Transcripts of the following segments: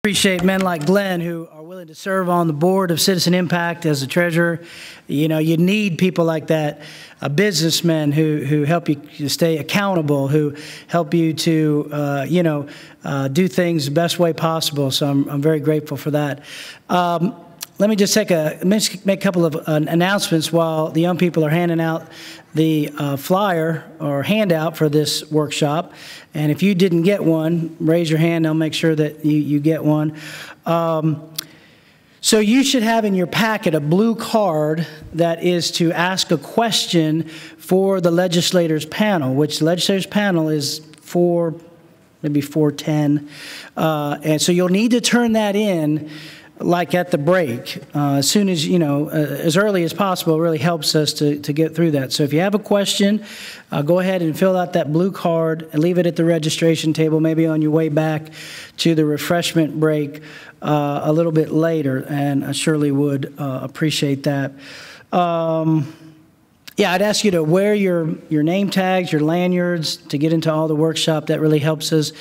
Appreciate men like Glenn who are willing to serve on the board of Citizen Impact as a treasurer. You know, you need people like that, businessmen who help you to stay accountable, who help you to, do things the best way possible. So I'm very grateful for that. Let me just make a couple of announcements while the young people are handing out the flyer or handout for this workshop. And if you didn't get one, raise your hand. I'll make sure that you get one. So you should have in your packet a blue card that is to ask a question for the legislators panel, which the legislators panel is maybe 410. And so you'll need to turn that in like at the break, as soon as, as early as possible. It really helps us to get through that. So if you have a question, go ahead and fill out that blue card and leave it at the registration table, maybe on your way back to the refreshment break a little bit later, and I surely would appreciate that. Yeah, I'd ask you to wear your name tags, your lanyards to get into all the workshop. That really helps us.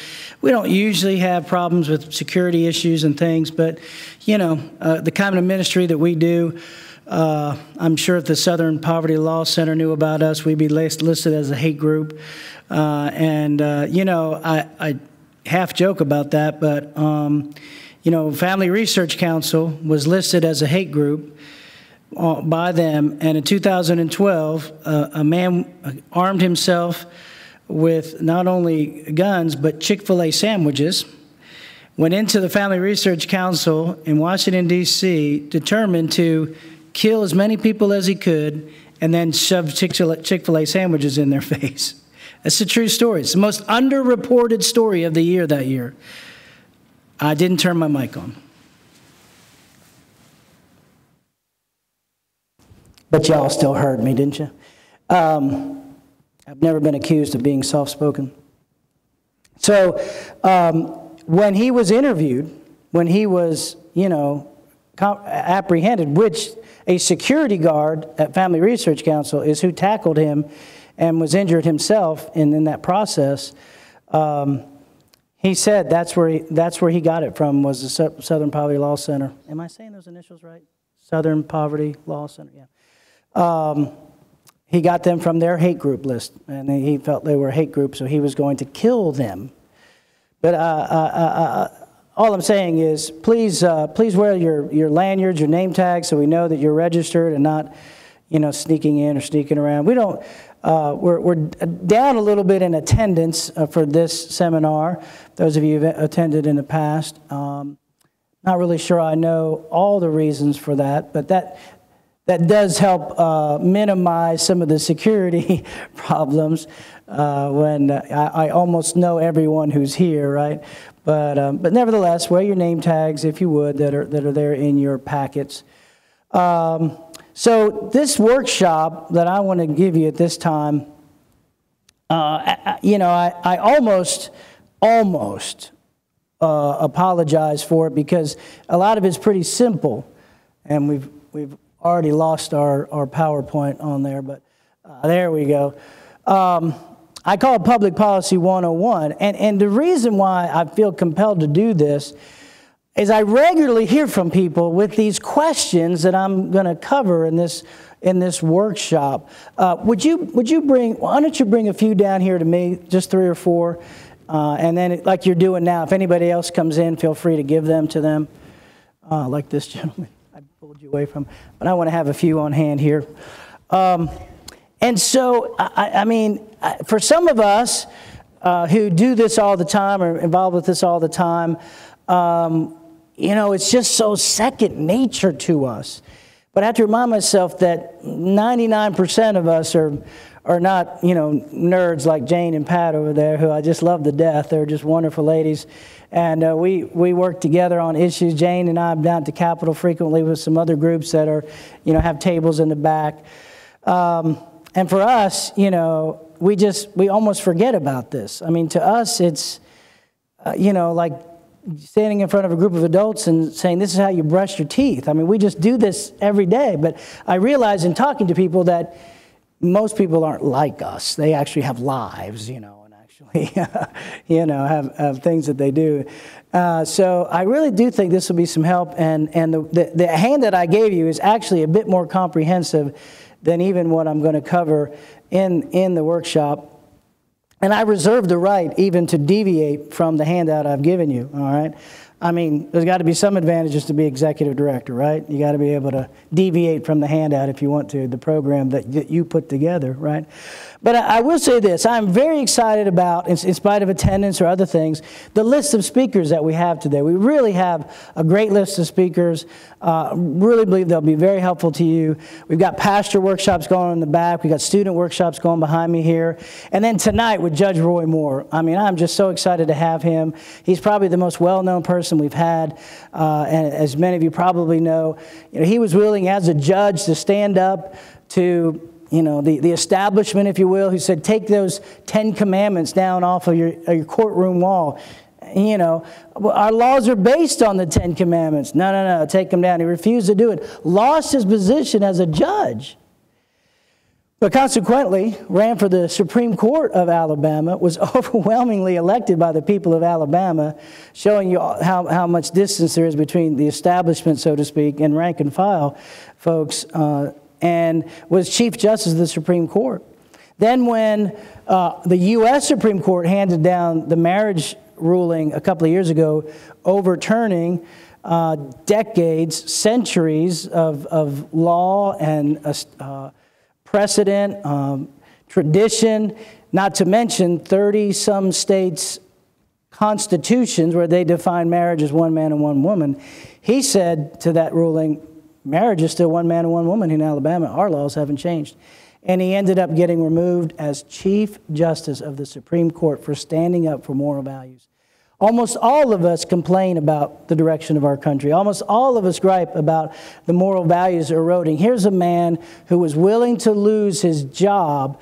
We don't usually have problems with security issues and things, but, the kind of ministry that we do, I'm sure if the Southern Poverty Law Center knew about us, we'd be listed as a hate group. I half joke about that, but, Family Research Council was listed as a hate group by them, and in 2012, a man armed himself with not only guns but Chick-fil-A sandwiches, went into the Family Research Council in Washington, D.C., determined to kill as many people as he could, and then shoved Chick-fil-A sandwiches in their face. That's a true story. It's the most underreported story of the year that year. I didn't turn my mic on. But y'all still heard me, didn't you? I've never been accused of being soft-spoken. So when he was interviewed, when he was, apprehended, which a security guard at Family Research Council is who tackled him and was injured himself in that process, he said that's where he got it from, was the Southern Poverty Law Center. Am I saying those initials right? Southern Poverty Law Center, yeah. He got them from their hate group list, and he felt they were a hate group, so he was going to kill them. But all I'm saying is, please wear your lanyards, your name tags, so we know that you're registered and not, sneaking in or sneaking around. We're down a little bit in attendance for this seminar. Those of you who've attended in the past, not really sure I know all the reasons for that, but that does help minimize some of the security problems when I almost know everyone who's here, right? But nevertheless, wear your name tags, if you would, that are there in your packets. So this workshop that I want to give you at this time, I almost apologize for it, because a lot of it's pretty simple, and we've already lost our PowerPoint on there, but there we go. I call it Public Policy 101, and the reason why I feel compelled to do this is I regularly hear from people with these questions that I'm going to cover in this workshop. Why don't you bring a few down here to me, just 3 or 4, and then like you're doing now, if anybody else comes in, feel free to give them to them, like this gentleman. Pulled you away from, but I want to have a few on hand here. And so, I mean, for some of us who do this all the time or involved with this all the time, it's just so second nature to us. But I have to remind myself that 99% of us are not, nerds like Jane and Pat over there, who I just love to death. They're just wonderful ladies. And we work together on issues. Jane and I am down at the Capitol frequently with some other groups that are, have tables in the back. And for us, we almost forget about this. I mean, to us, it's, like standing in front of a group of adults and saying, this is how you brush your teeth. I mean, we just do this every day. But I realize in talking to people that most people aren't like us. They actually have lives, and actually, have things that they do. So I really do think this will be some help. And the hand that I gave you is actually a bit more comprehensive than even what I'm going to cover in the workshop. And I reserve the right even to deviate from the handout I've given you, all right? I mean, there's got to be some advantages to be executive director, right? You got to be able to deviate from the handout if you want to, the program that you put together, right? But I will say this, I'm very excited about, in spite of attendance or other things, the list of speakers that we have today. We really have a great list of speakers. Really believe they'll be very helpful to you. We've got pastor workshops going in the back. We've got student workshops going behind me here. And then tonight with Judge Roy Moore. I mean, I'm just so excited to have him. He's probably the most well-known person we've had. And as many of you probably know, he was willing as a judge to stand up to the establishment, if you will, who said, take those 10 commandments down off of your courtroom wall. Our laws are based on the 10 commandments. No, take them down. He refused to do it. Lost his position as a judge. But consequently, ran for the Supreme Court of Alabama, was overwhelmingly elected by the people of Alabama, showing you how much distance there is between the establishment, so to speak, and rank and file folks, and was Chief Justice of the Supreme Court. Then when the U.S. Supreme Court handed down the marriage ruling a couple of years ago, overturning decades, centuries of law and precedent, tradition, not to mention 30-some states' constitutions where they define marriage as one man and one woman, he said to that ruling, marriage is still one man and one woman in Alabama. Our laws haven't changed. And he ended up getting removed as Chief Justice of the Supreme Court for standing up for moral values. Almost all of us complain about the direction of our country. Almost all of us gripe about the moral values eroding. Here's a man who was willing to lose his job,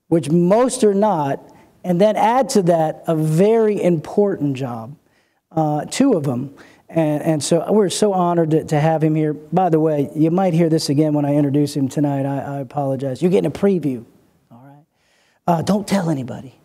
which most are not, and then add to that a very important job, 2 of them. And so we're so honored to have him here. By the way, you might hear this again when I introduce him tonight. I apologize. You're getting a preview, all right? Don't tell anybody.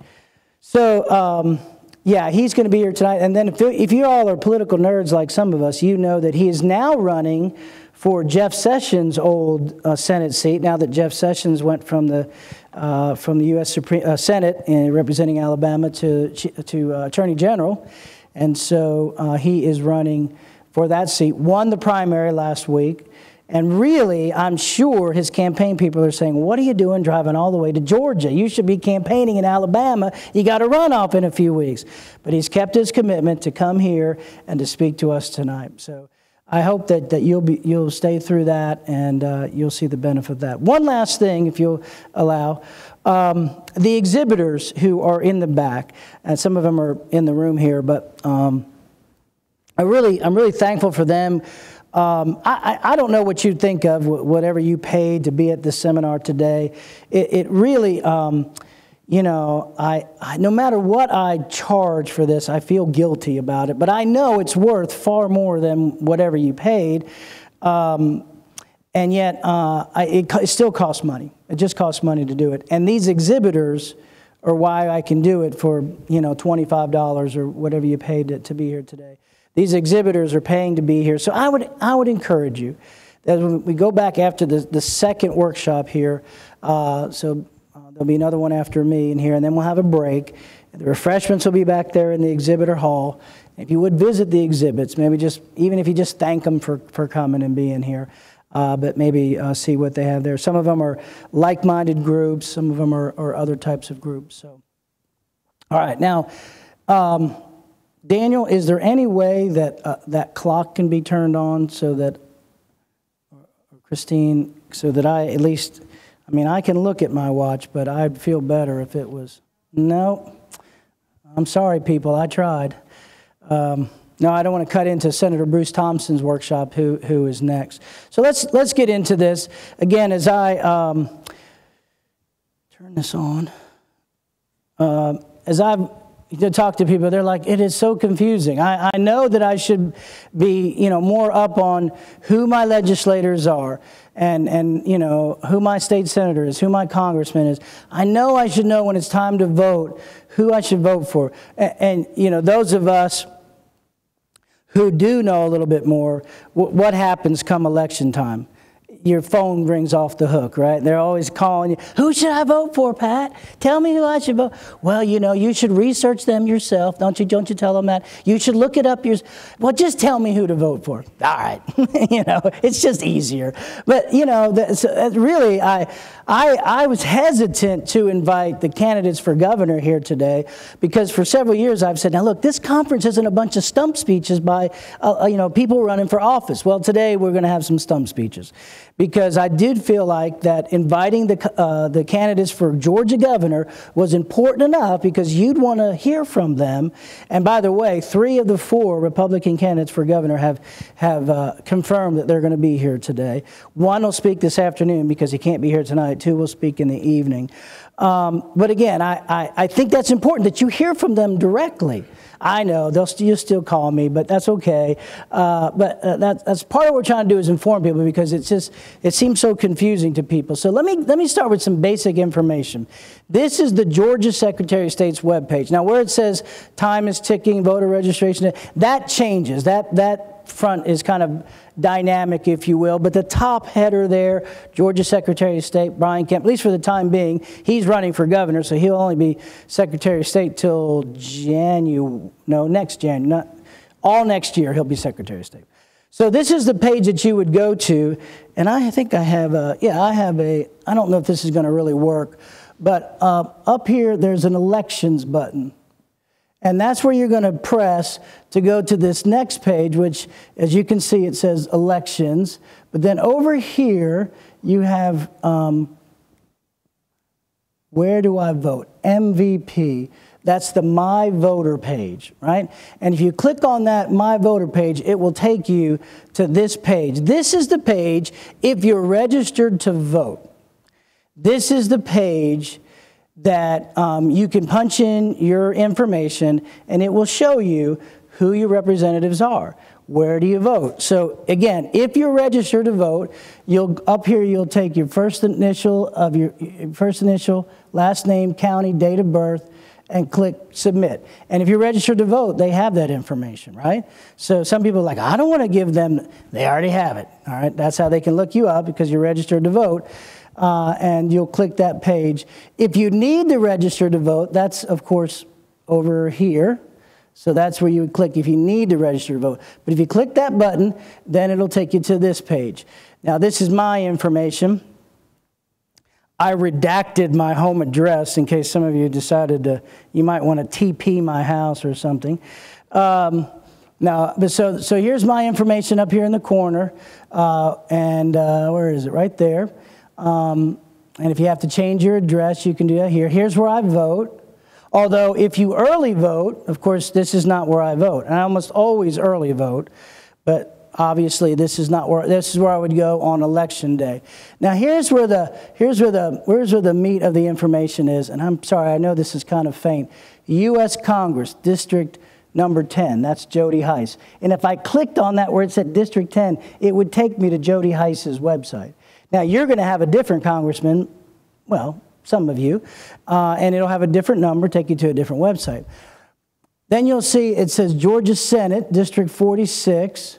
So, yeah, he's going to be here tonight. And then if you all are political nerds like some of us, you know that he is now running for Jeff Sessions' old Senate seat, now that Jeff Sessions went from the U.S. Senate representing Alabama to Attorney General. And so he is running for that seat, won the primary last week. And really, I'm sure his campaign people are saying, what are you doing driving all the way to Georgia? You should be campaigning in Alabama. You got a runoff in a few weeks. But he's kept his commitment to come here and to speak to us tonight. So I hope that you'll stay through that and you'll see the benefit of that. One last thing, if you'll allow. The exhibitors who are in the back, and some of them are in the room here, but I'm really thankful for them. I don't know what you'd think of, whatever you paid to be at this seminar today. It really, no matter what I charge for this, I feel guilty about it. But I know it's worth far more than whatever you paid. And yet, it still costs money. It just costs money to do it. And these exhibitors are why I can do it for, $25 or whatever you paid to be here today. These exhibitors are paying to be here. So I would encourage you that when we go back after the second workshop here, there'll be another one after me in here, and then we'll have a break. The refreshments will be back there in the exhibitor hall. If you would visit the exhibits, maybe even if you just thank them for coming and being here, but maybe see what they have there. Some of them are like-minded groups. Some of them are other types of groups. So, all right, now, Daniel, is there any way that that clock can be turned on so that, or Christine, so that I can look at my watch, but I'd feel better if it was, no, I'm sorry, people, I tried. No, I don't want to cut into Senator Bruce Thompson's workshop, who is next. So let's get into this. Again, as I turn this on, as I've to talk to people, they're like, it is so confusing. I know that I should be, more up on who my legislators are and who my state senator is, who my congressman is. I know I should know when it's time to vote who I should vote for. And those of us who do know a little bit more, what happens come election time? Your phone rings off the hook, right? They're always calling you. Who should I vote for, Pat? Tell me who I should vote. Well, you should research them yourself. Don't you tell them that? You should look it up Well, just tell me who to vote for. All right. It's just easier. But, really, I was hesitant to invite the candidates for governor here today because for several years I've said, now look, this conference isn't a bunch of stump speeches by, people running for office. Well, today we're going to have some stump speeches. Because I did feel like that inviting the candidates for Georgia governor was important enough because you'd want to hear from them. And by the way, 3 of the 4 Republican candidates for governor have confirmed that they're going to be here today. 1 will speak this afternoon because he can't be here tonight. 2 will speak in the evening. But again, I think that's important that you hear from them directly. I know you'll still call me, but that's okay. But that's part of what we're trying to do is inform people because it seems so confusing to people. So let me start with some basic information. This is the Georgia Secretary of State's webpage. Now, where it says time is ticking, voter registration, that changes. That front is kind of dynamic, if you will. But the top header there, Georgia Secretary of State, Brian Kemp, at least for the time being, he's running for governor, so he'll only be Secretary of State till next January. All next year, he'll be Secretary of State. So this is the page that you would go to, and I think I have I don't know if this is going to really work, but up here, there's an elections button. And that's where you're going to press to go to this next page, which, as you can see, it says elections. But then over here, you have where do I vote? MVP. That's the My Voter page, right? And if you click on that My Voter page, it will take you to this page. This is the page if you're registered to vote. This is the page that you can punch in your information and it will show you who your representatives are. Where do you vote? So again, if you're registered to vote, up here you'll take your first initial, last name, county, date of birth, and click submit. And if you're registered to vote, they have that information, right? So some people are like, I don't want to give them, they already have it, all right? That's how they can look you up because you're registered to vote. And you'll click that page. If you need to register to vote, that's, of course, over here. So that's where you would click if you need to register to vote. But if you click that button, then it'll take you to this page. Now, this is my information. I redacted my home address in case some of you decided you might want to TP my house or something. So here's my information up here in the corner. Where is it? Right there. And if you have to change your address, you can do that here. Here's where I vote. Although if you early vote, of course, this is not where I vote. And I almost always early vote, but obviously this is where I would go on election day. Now here's where the meat of the information is. And I'm sorry, I know this is kind of faint. U.S. Congress, District number 10, that's Jody Hice. And if I clicked on that where it said District 10, it would take me to Jody Hice's website. Now, you're going to have a different congressman, well, some of you, and it'll have a different number, take you to a different website. Then you'll see it says Georgia Senate, District 46.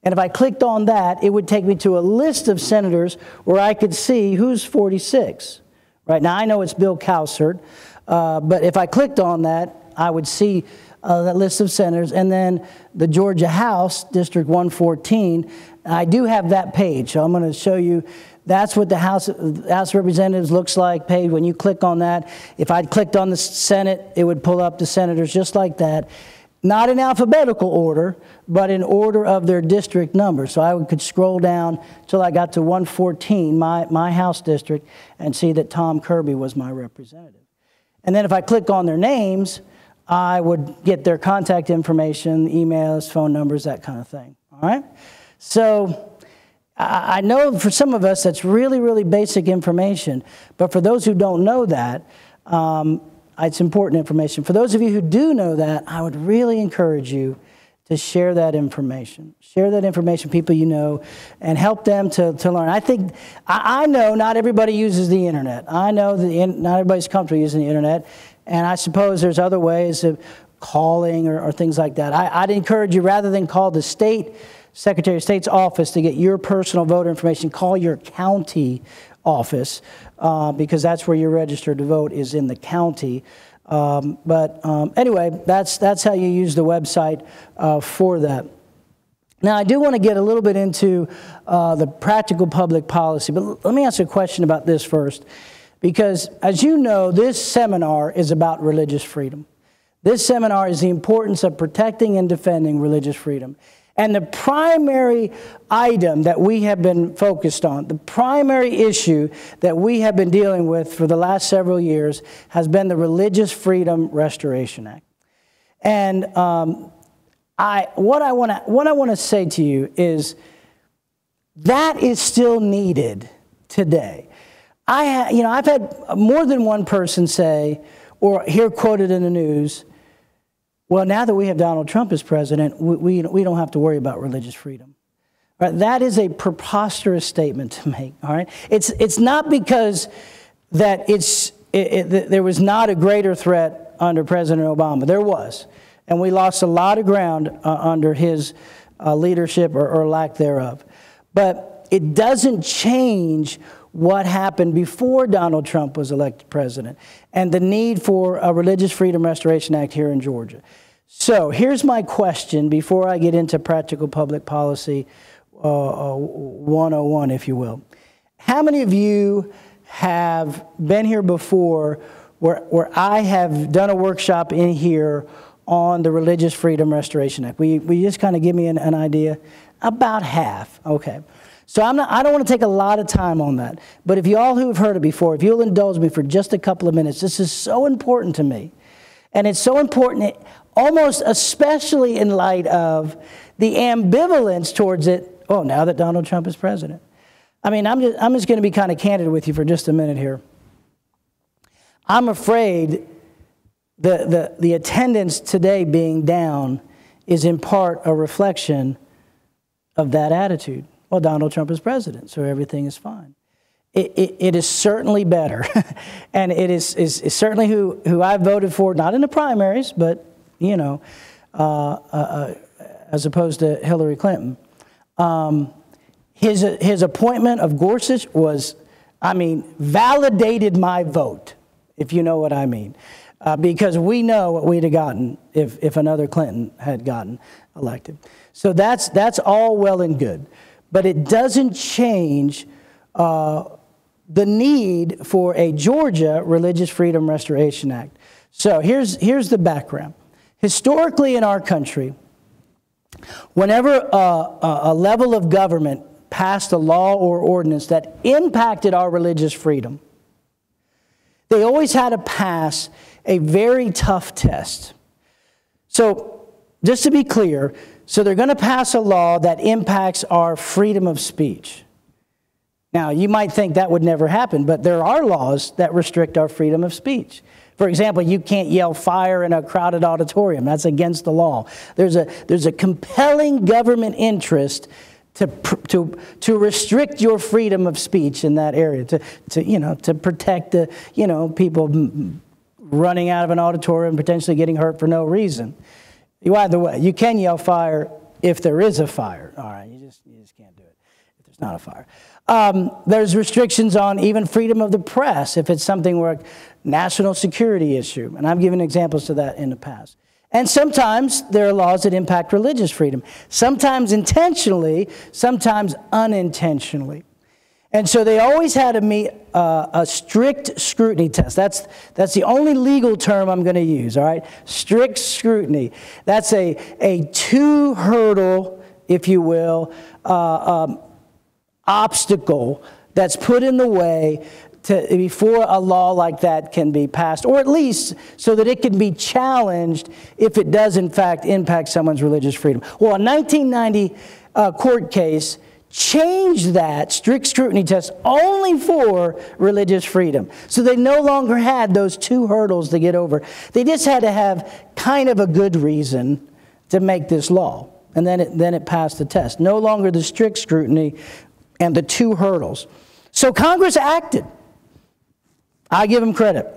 And if I clicked on that, it would take me to a list of senators where I could see who's 46. Right now, I know it's Bill Cowsert, but if I clicked on that, I would see that list of senators. And then the Georgia House, District 114, I do have that page, so I'm going to show you. That's what the House of Representatives looks like page. When you click on that, if I clicked on the Senate, it would pull up the senators just like that. Not in alphabetical order, but in order of their district number. So I could scroll down till I got to 114, my House district, and see that Tom Kirby was my representative. And then if I click on their names, I would get their contact information, emails, phone numbers, that kind of thing. All right? So I know for some of us that's really, really basic information. But for those who don't know that, it's important information. For those of you who do know that, I would really encourage you to share that information. Share that information, people you know, and help them to learn. I know not everybody uses the internet. I know that not everybody's comfortable using the internet, and I suppose there's other ways of calling or things like that. I'd encourage you, rather than call the Secretary of State's office to get your personal voter information, call your county office, because that's where you're registered to vote, is in the county. Anyway, that's how you use the website for that. Now, I do want to get a little bit into the practical public policy, but let me ask you a question about this first, because as you know, this seminar is about religious freedom. This seminar is the importance of protecting and defending religious freedom. And the primary item that we have been focused on, the primary issue that we have been dealing with for the last several years, has been the Religious Freedom Restoration Act. And what I want to say to you is that is still needed today. I've had more than one person say, or hear quoted in the news, well, now that we have Donald Trump as president, we don't have to worry about religious freedom. Right? That is a preposterous statement to make. All right, it's not because that there was not a greater threat under President Obama. There was, and we lost a lot of ground under his leadership or lack thereof. But it doesn't change what happened before Donald Trump was elected president and the need for a Religious Freedom Restoration Act here in Georgia. So here's my question before I get into practical public policy 101, if you will. How many of you have been here before where I have done a workshop in here on the Religious Freedom Restoration Act? Will you just kind of give me an idea? About half, okay. So I don't want to take a lot of time on that. But if you all who have heard it before, if you'll indulge me for just a couple of minutes, this is so important to me. And it's so important, almost especially in light of the ambivalence towards it, now that Donald Trump is president. I mean, I'm just going to be kind of candid with you for just a minute here. I'm afraid the attendance today being down is in part a reflection of that attitude. Well, Donald Trump is president, so everything is fine. It is certainly better, and it is certainly who I voted for, not in the primaries, but, as opposed to Hillary Clinton. His appointment of Gorsuch validated my vote, if you know what I mean, because we know what we'd have gotten if another Clinton had gotten elected. So that's all well and good. But it doesn't change the need for a Georgia Religious Freedom Restoration Act. So here's the background. Historically in our country, whenever a level of government passed a law or ordinance that impacted our religious freedom, they always had to pass a very tough test. So just to be clear, so they're going to pass a law that impacts our freedom of speech. Now, you might think that would never happen, but there are laws that restrict our freedom of speech. For example, you can't yell fire in a crowded auditorium. That's against the law. There's a compelling government interest to restrict your freedom of speech in that area, to protect the people running out of an auditorium, potentially getting hurt for no reason. Either way, you can yell fire if there is a fire. All right, you just can't do it if there's not a fire. There's restrictions on even freedom of the press if it's something where a national security issue, and I've given examples to that in the past. And sometimes there are laws that impact religious freedom, sometimes intentionally, sometimes unintentionally. And so they always had to meet a strict scrutiny test. That's the only legal term I'm going to use, all right? Strict scrutiny. That's a two-hurdle, if you will, obstacle that's put in the way before a law like that can be passed, or at least so that it can be challenged if it does, in fact, impact someone's religious freedom. Well, a 1990 court case changed that strict scrutiny test only for religious freedom. So they no longer had those two hurdles to get over. They just had to have kind of a good reason to make this law. And then it passed the test. No longer the strict scrutiny and the two hurdles. So Congress acted. I give them credit.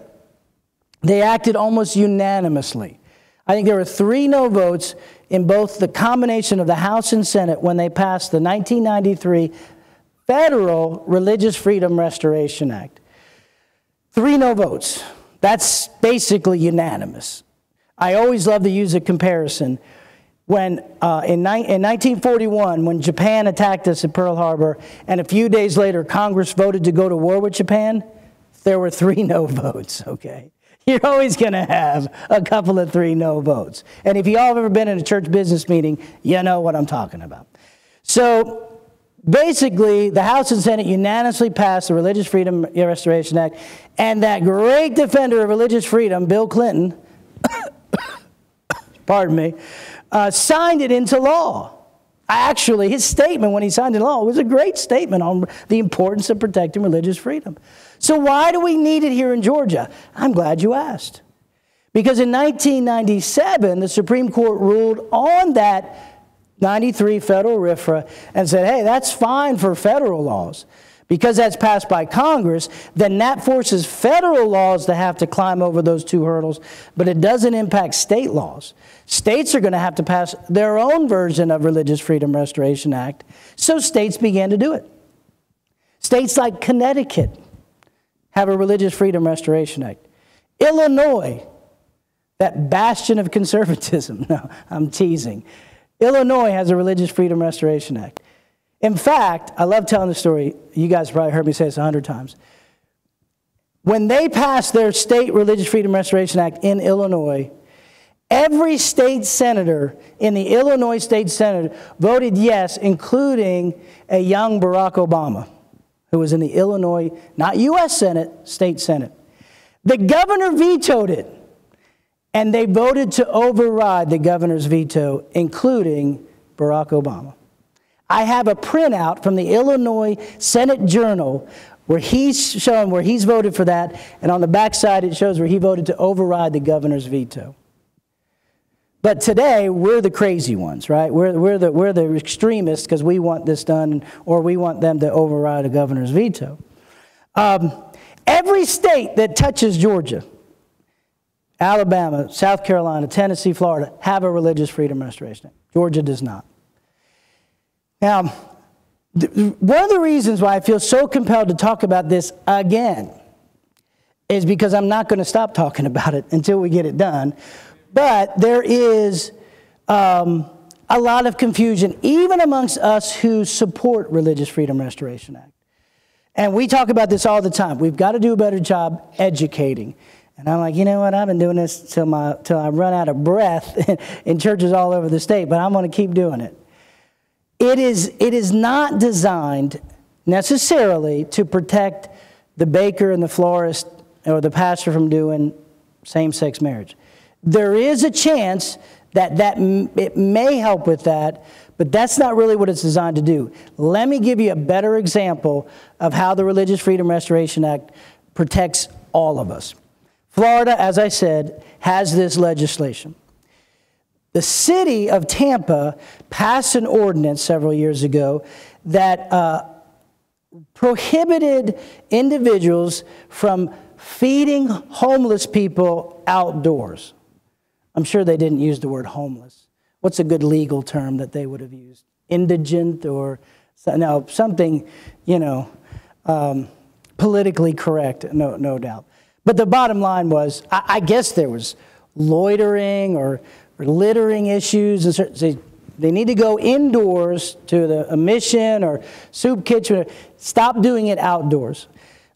They acted almost unanimously. I think there were 3 no votes in both the combination of the House and Senate when they passed the 1993 Federal Religious Freedom Restoration Act. 3 no votes. That's basically unanimous. I always love to use a comparison. When in 1941, when Japan attacked us at Pearl Harbor, and a few days later Congress voted to go to war with Japan, there were 3 no votes, okay? You're always going to have a couple of 3 no votes. And if you all have ever been in a church business meeting, you know what I'm talking about. So basically, the House and Senate unanimously passed the Religious Freedom Restoration Act, and that great defender of religious freedom, Bill Clinton, pardon me, signed it into law. Actually, his statement when he signed into law was a great statement on the importance of protecting religious freedom. So why do we need it here in Georgia? I'm glad you asked. Because in 1997, the Supreme Court ruled on that 93 federal RFRA and said, hey, that's fine for federal laws. Because that's passed by Congress, then that forces federal laws to have to climb over those 2 hurdles, but it doesn't impact state laws. States are going to have to pass their own version of Religious Freedom Restoration Act, so states began to do it. States like Connecticut have a Religious Freedom Restoration Act. Illinois, that bastion of conservatism, no, I'm teasing. Illinois has a Religious Freedom Restoration Act. In fact, I love telling the story. You guys probably heard me say this 100 times. When they passed their state Religious Freedom Restoration Act in Illinois, every state senator in the Illinois State Senate voted yes, including a young Barack Obama, who was in the Illinois, not U.S. Senate, State Senate. The governor vetoed it, and they voted to override the governor's veto, including Barack Obama. I have a printout from the Illinois Senate Journal where he's showing where he's voted for that, and on the backside it shows where he voted to override the governor's veto. But today, we're the crazy ones, right? We're the extremists because we want this done, or we want them to override a governor's veto. Every state that touches Georgia, Alabama, South Carolina, Tennessee, Florida, have a Religious Freedom Restoration Act. Georgia does not. Now, one of the reasons why I feel so compelled to talk about this again is because I'm not going to stop talking about it until we get it done. But there is a lot of confusion, even amongst us who support Religious Freedom Restoration Act. And we talk about this all the time. We've got to do a better job educating. And I'm like, you know what? I've been doing this till I run out of breath in churches all over the state, but I'm going to keep doing it. It is not designed necessarily to protect the baker and the florist or the pastor from doing same-sex marriage. There is a chance that it may help with that, but that's not really what it's designed to do. Let me give you a better example of how the Religious Freedom Restoration Act protects all of us. Florida, as I said, has this legislation. The city of Tampa passed an ordinance several years ago that prohibited individuals from feeding homeless people outdoors. I'm sure they didn't use the word homeless. What's a good legal term that they would have used? Indigent or no, something, politically correct, no doubt. But the bottom line was, I guess there was loitering or littering issues. They need to go indoors to a mission or soup kitchen. Stop doing it outdoors.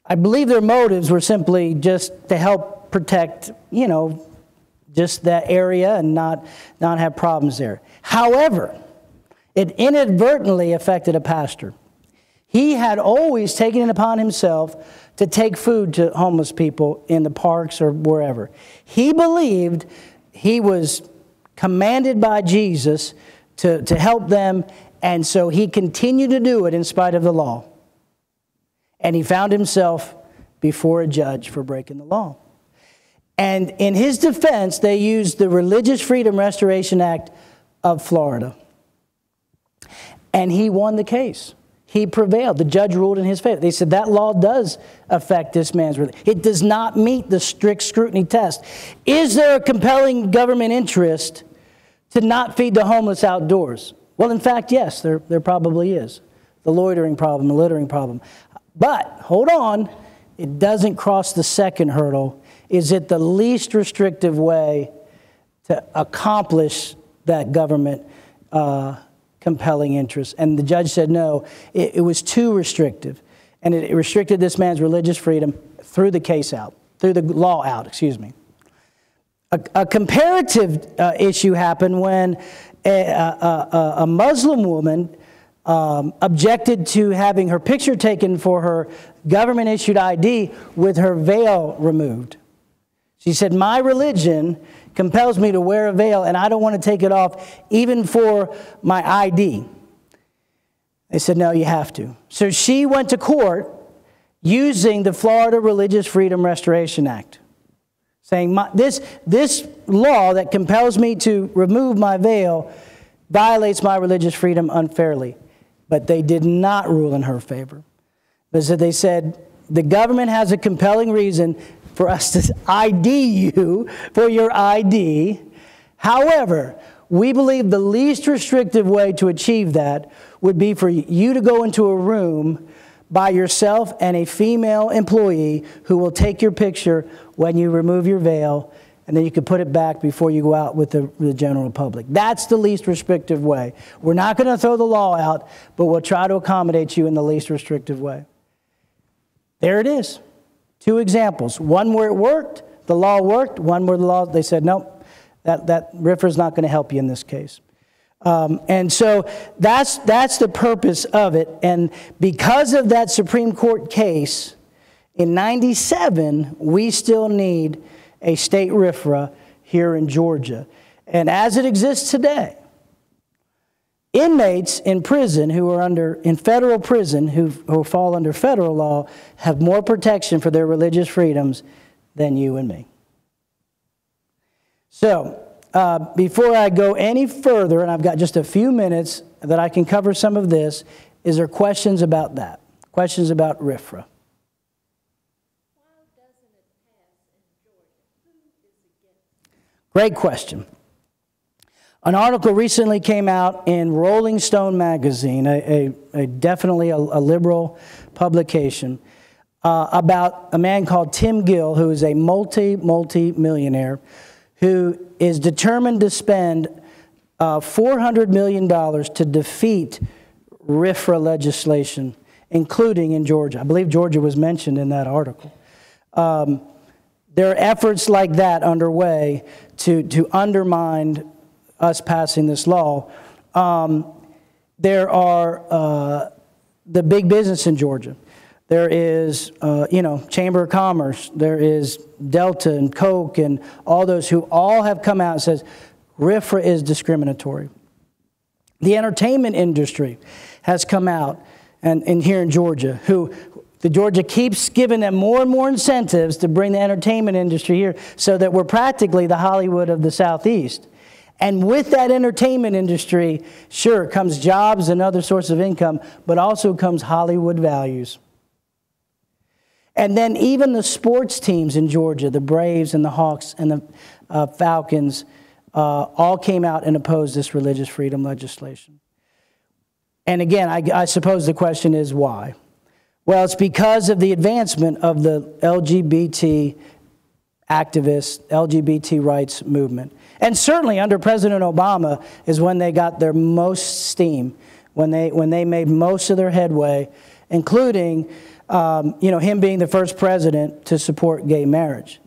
I believe their motives were simply just to help protect, just that area and not have problems there. However, it inadvertently affected a pastor. He had always taken it upon himself to take food to homeless people in the parks or wherever. He believed he was commanded by Jesus to help them. And so he continued to do it in spite of the law. And he found himself before a judge for breaking the law. And in his defense, they used the Religious Freedom Restoration Act of Florida. And he won the case. He prevailed. The judge ruled in his favor. They said that law does affect this man's religion. It does not meet the strict scrutiny test. Is there a compelling government interest to not feed the homeless outdoors? Well, in fact, yes, there probably is. The loitering problem, the littering problem. But, hold on, it doesn't cross the second hurdle. Is it the least restrictive way to accomplish that government compelling interest? And the judge said no, it was too restrictive. And it restricted this man's religious freedom, threw the case out, threw the law out, excuse me. A comparative issue happened when a Muslim woman objected to having her picture taken for her government-issued ID with her veil removed. She said, my religion compels me to wear a veil, and I don't want to take it off even for my ID. They said, no, you have to. So she went to court using the Florida Religious Freedom Restoration Act, saying this law that compels me to remove my veil violates my religious freedom unfairly. But they did not rule in her favor. They said, the government has a compelling reason for us to ID you for your ID. However, we believe the least restrictive way to achieve that would be for you to go into a room by yourself and a female employee who will take your picture when you remove your veil, and then you can put it back before you go out with the general public. That's the least restrictive way. We're not going to throw the law out, but we'll try to accommodate you in the least restrictive way. There it is. Two examples. One where it worked, the law worked. One where the law, they said, nope, that RFRA is not going to help you in this case. And so that's the purpose of it. And because of that Supreme Court case, in '97, we still need a state RFRA here in Georgia. And as it exists today, inmates in prison who are in federal prison, who fall under federal law, have more protection for their religious freedoms than you and me. So, before I go any further, and I've got just a few minutes that I can cover some of this, is there questions about that? Questions about RFRA? Great question. An article recently came out in Rolling Stone magazine, definitely a liberal publication, about a man called Tim Gill, who is a multi-millionaire, who is determined to spend $400 million to defeat RFRA legislation, including in Georgia. I believe Georgia was mentioned in that article. There are efforts like that underway to undermine us passing this law. There are the big business in Georgia. There is, Chamber of Commerce. There is Delta and Coke and all those who all have come out and says RFRA is discriminatory. The entertainment industry has come out and here in Georgia, the Georgia keeps giving them more and more incentives to bring the entertainment industry here so that we're practically the Hollywood of the Southeast. And with that entertainment industry, sure, comes jobs and other sources of income, but also comes Hollywood values. And then even the sports teams in Georgia, the Braves and the Hawks and the Falcons, all came out and opposed this religious freedom legislation. And again, I suppose the question is why? Well, it's because of the advancement of the LGBT activists, LGBT rights movement. And certainly under President Obama is when they got their most steam, when they made most of their headway, including him being the first president to support gay marriage.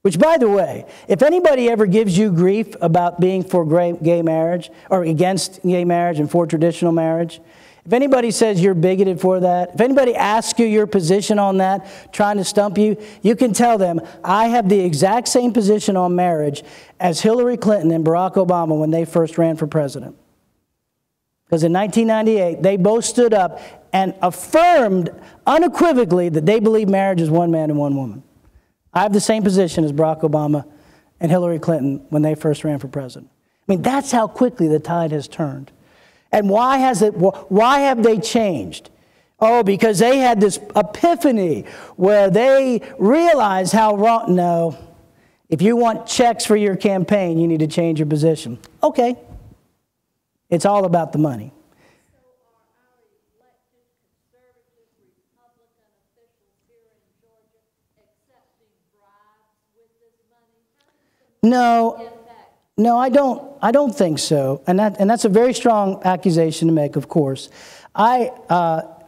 Which, by the way, if anybody ever gives you grief about being for gay marriage or against gay marriage and for traditional marriage, if anybody says you're bigoted for that, if anybody asks you your position on that, trying to stump you, you can tell them, I have the exact same position on marriage as Hillary Clinton and Barack Obama when they first ran for president. Because in 1998, they both stood up and affirmed unequivocally that they believe marriage is one man and one woman. I have the same position as Barack Obama and Hillary Clinton when they first ran for president. I mean, that's how quickly the tide has turned. And why have they changed? Oh, because they had this epiphany where they realized how wrong. No, if you want checks for your campaign, you need to change your position. Okay. It's all about the money. So are our elected conservative Republican officials here in Georgia accepting bribes with this money? How does the money get back? No, I don't think so. And that's a very strong accusation to make, of course.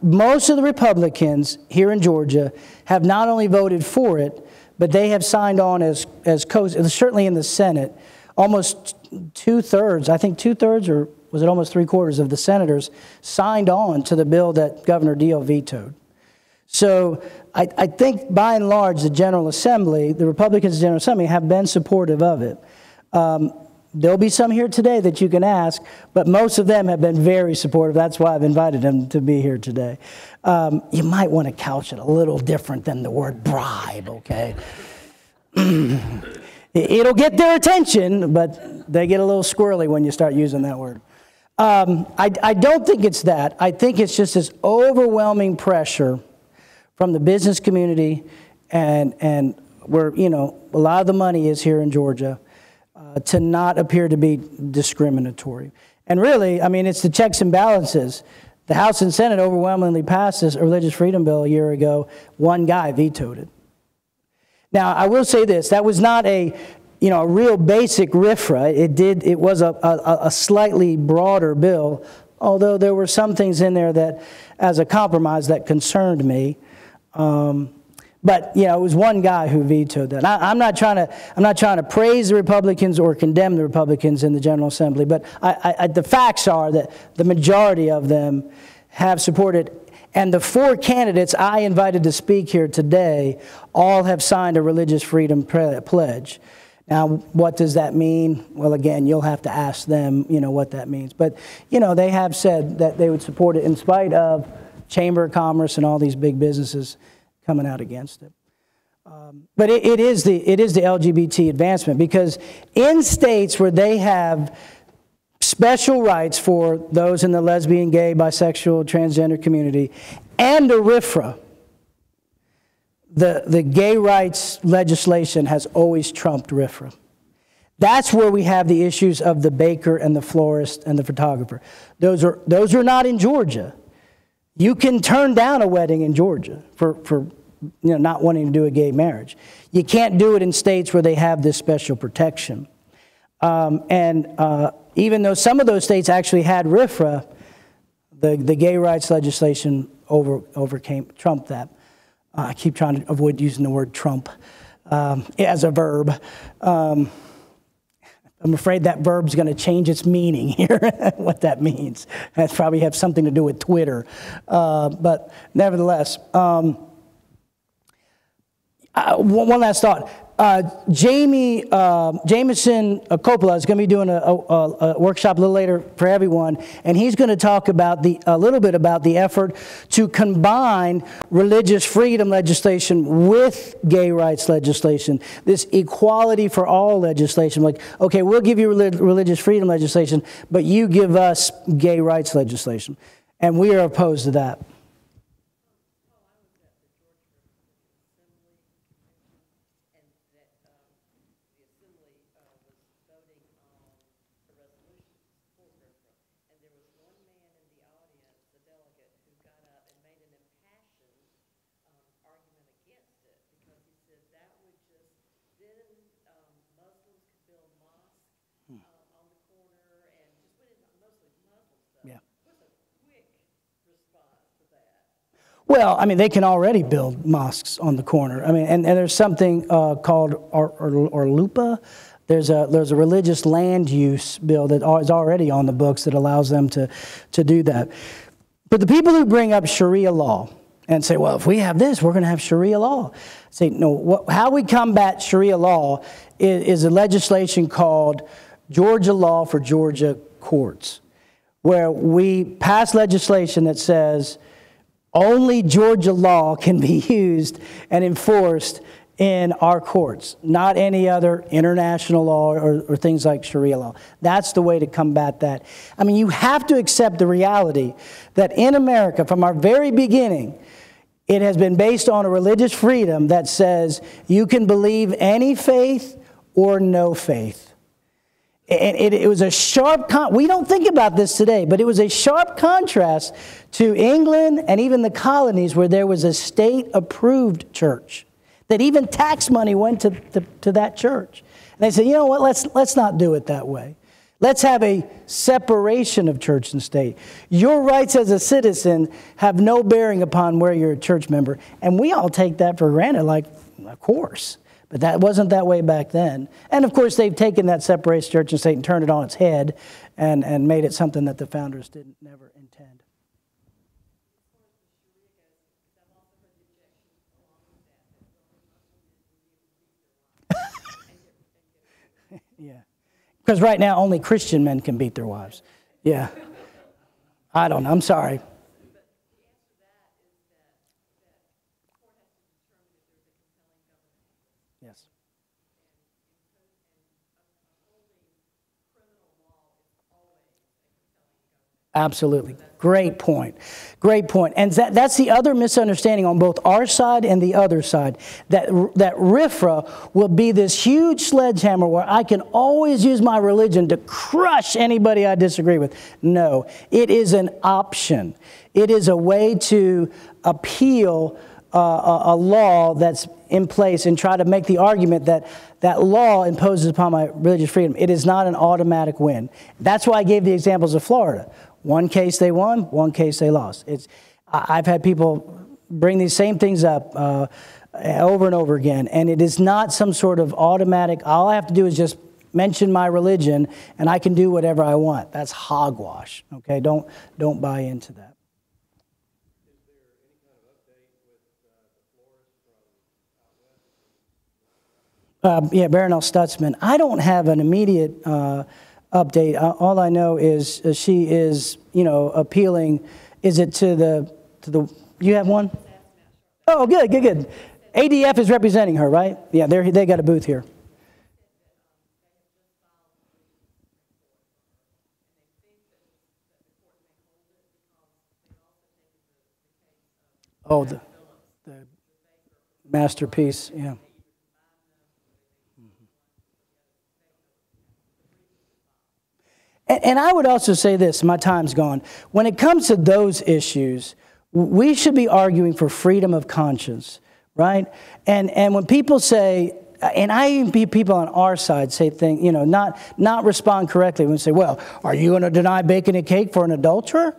Most of the Republicans here in Georgia have not only voted for it, but they have signed on as certainly in the Senate, almost 2/3, I think 2/3 or was it almost 3/4 of the senators signed on to the bill that Governor Deal vetoed. So I think by and large, the General Assembly, the Republicans in the General Assembly have been supportive of it. There'll be some here today that you can ask, but most of them have been very supportive. That's why I've invited them to be here today. You might want to couch it a little different than the word bribe, okay? It'll get their attention, but they get a little squirrely when you start using that word. I don't think it's that. I think it's just this overwhelming pressure from the business community and where, a lot of the money is here in Georgia, to not appear to be discriminatory. And really, I mean, it's the checks and balances. The House and Senate overwhelmingly passed this religious freedom bill a year ago. One guy vetoed it. Now, I will say this. That was not a real basic RFRA. It was a slightly broader bill, although there were some things in there that, as a compromise, that concerned me. But it was one guy who vetoed that. I'm not trying to praise the Republicans or condemn the Republicans in the General Assembly, but the facts are that the majority of them have supported. And the 4 candidates I invited to speak here today all have signed a religious freedom pledge. Now, what does that mean? Well, again, you'll have to ask them, what that means. But, they have said that they would support it in spite of Chamber of Commerce and all these big businesses coming out against it. But it is the LGBT advancement, because in states where they have special rights for those in the lesbian, gay, bisexual, transgender community, and a RFRA, the gay rights legislation has always trumped RFRA. That's where we have the issues of the baker and the florist and the photographer. Those are not in Georgia. You can turn down a wedding in Georgia for not wanting to do a gay marriage. You can't do it in states where they have this special protection. Even though some of those states actually had RFRA, the gay rights legislation trumped that. I keep trying to avoid using the word Trump as a verb. I'm afraid that verb's going to change its meaning here, what that means. That probably have something to do with Twitter. But nevertheless, one last thought. Jameson Coppola is going to be doing a workshop a little later for everyone, and he's going to talk about a little bit about the effort to combine religious freedom legislation with gay rights legislation, this equality for all legislation. Like, okay, we'll give you religious freedom legislation, but you give us gay rights legislation, and we are opposed to that. Well, I mean, they can already build mosques on the corner. I mean, and there's something called ORLUPA. There's a religious land use bill that is already on the books that allows them to do that. But the people who bring up Sharia law and say, well, if we have this, we're going to have Sharia law. Say, no, how we combat Sharia law is a legislation called Georgia Law for Georgia Courts, where we pass legislation that says only Georgia law can be used and enforced in our courts, not any other international law or things like Sharia law. That's the way to combat that. I mean, you have to accept the reality that in America, from our very beginning, it has been based on a religious freedom that says you can believe any faith or no faith. And it was a sharp, we don't think about this today, but it was a sharp contrast to England and even the colonies where there was a state-approved church, that even tax money went to that church. And they said, you know what, let's not do it that way. Let's have a separation of church and state. Your rights as a citizen have no bearing upon where you're a church member. And we all take that for granted, like, of course. But that wasn't that way back then. And of course, they've taken that separation of church and state and turned it on its head and made it something that the founders didn't never intend. Yeah. Because right now, only Christian men can beat their wives. Yeah. I don't know. I'm sorry. Yes. Absolutely. Great point. Great point. And that's the other misunderstanding on both our side and the other side. That RFRA will be this huge sledgehammer where I can always use my religion to crush anybody I disagree with. No, it is an option. It is a way to appeal a law that's in place and try to make the argument that that law imposes upon my religious freedom. It is not an automatic win. That's why I gave the examples of Florida. One case they won, one case they lost. I've had people bring these same things up over and over again, and it is not some sort of automatic, all I have to do is just mention my religion, and I can do whatever I want. That's hogwash, okay? Don't buy into that. Yeah, Baronel Stutzman. I don't have an immediate update. All I know is she is, appealing. Is it to the? You have one? Oh, good. ADF is representing her, right? Yeah, they got a booth here. Oh, the masterpiece. Yeah. And I would also say this, my time's gone. When it comes to those issues, we should be arguing for freedom of conscience, right? And when people say, and I even see people on our side say things, not respond correctly when they say, well, are you going to deny baking a cake for an adulterer?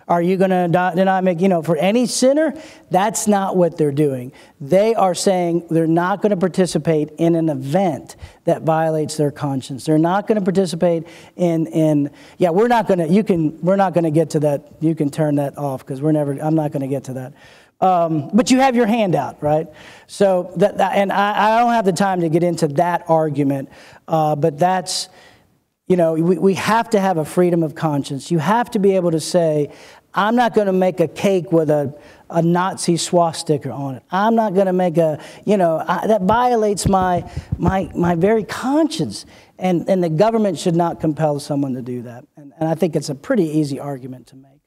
Are you going to deny, for any sinner? That's not what they're doing. They are saying they're not going to participate in an event that violates their conscience. They're not going to participate we're not going to get to that. You can turn that off because I'm not going to get to that. But you have your hand out, right? So and I don't have the time to get into that argument, but that's, we have to have a freedom of conscience. You have to be able to say, I'm not going to make a cake with a Nazi swastika on it. I'm not going to make that violates my very conscience. And the government should not compel someone to do that. And I think it's a pretty easy argument to make.